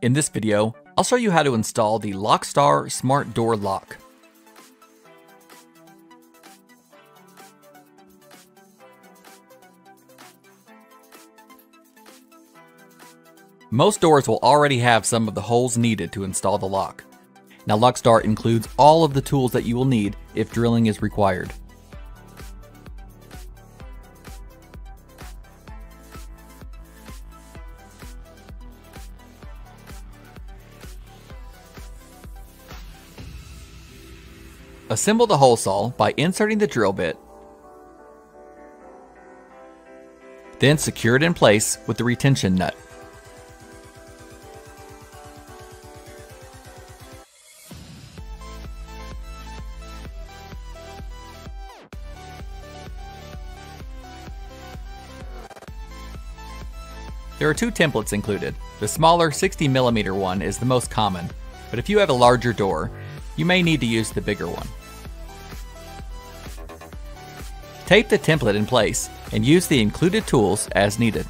In this video, I'll show you how to install the LOCKSTAR Smart Door Lock. Most doors will already have some of the holes needed to install the lock. Now, LOCKSTAR includes all of the tools that you will need if drilling is required. Assemble the hole saw by inserting the drill bit, then secure it in place with the retention nut. There are two templates included. The smaller 60mm one is the most common, but if you have a larger door, you may need to use the bigger one. Tape the template in place and use the included tools as needed.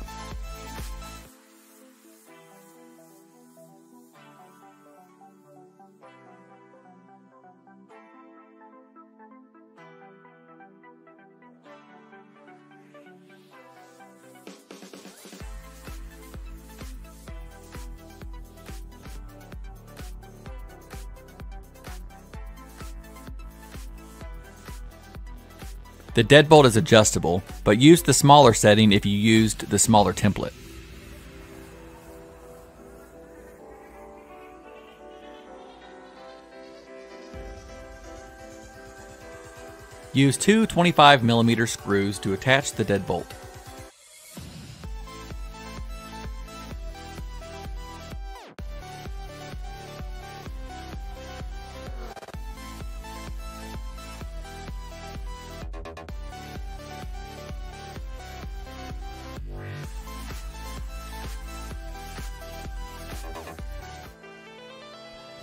The deadbolt is adjustable, but use the smaller setting if you used the smaller template. Use two 25mm screws to attach the deadbolt.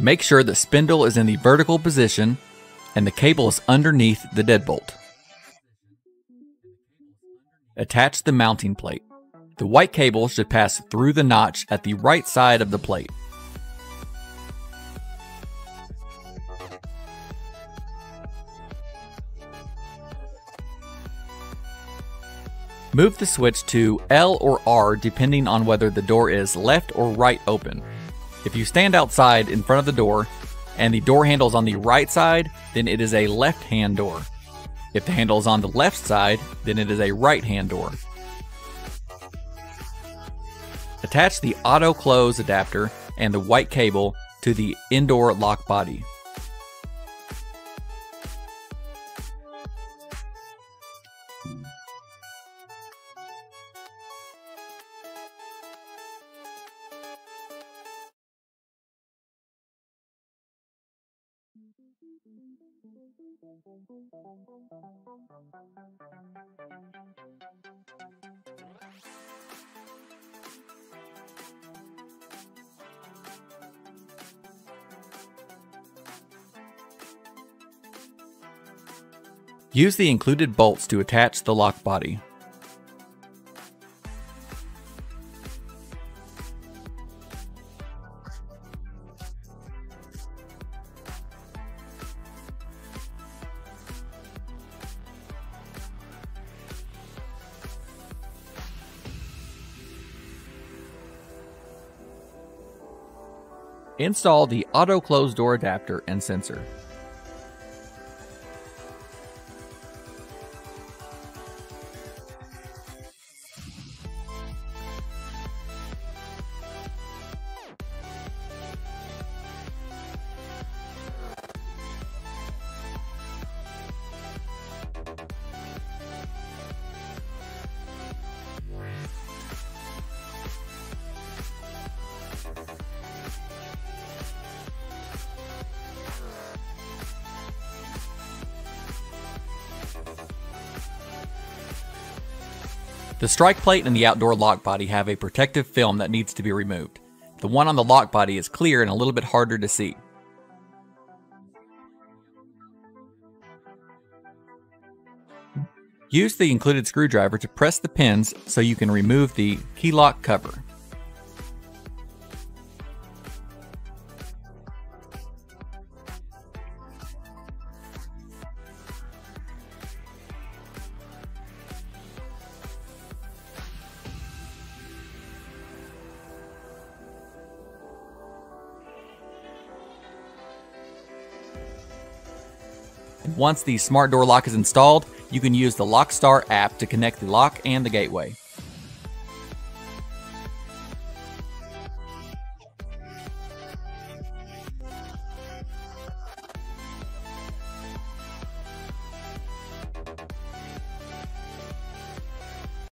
Make sure the spindle is in the vertical position and the cable is underneath the deadbolt. Attach the mounting plate. The white cable should pass through the notch at the right side of the plate. Move the switch to L or R depending on whether the door is left or right open. If you stand outside in front of the door and the door handle is on the right side, then it is a left-hand door. If the handle is on the left side, then it is a right-hand door. Attach the auto close adapter and the white cable to the indoor lock body. Use the included bolts to attach the lock body. Install the auto close door adapter and sensor. The strike plate and the outdoor lock body have a protective film that needs to be removed. The one on the lock body is clear and a little bit harder to see. Use the included screwdriver to press the pins so you can remove the key lock cover. Once the smart door lock is installed, you can use the LOCKSTAR app to connect the lock and the gateway.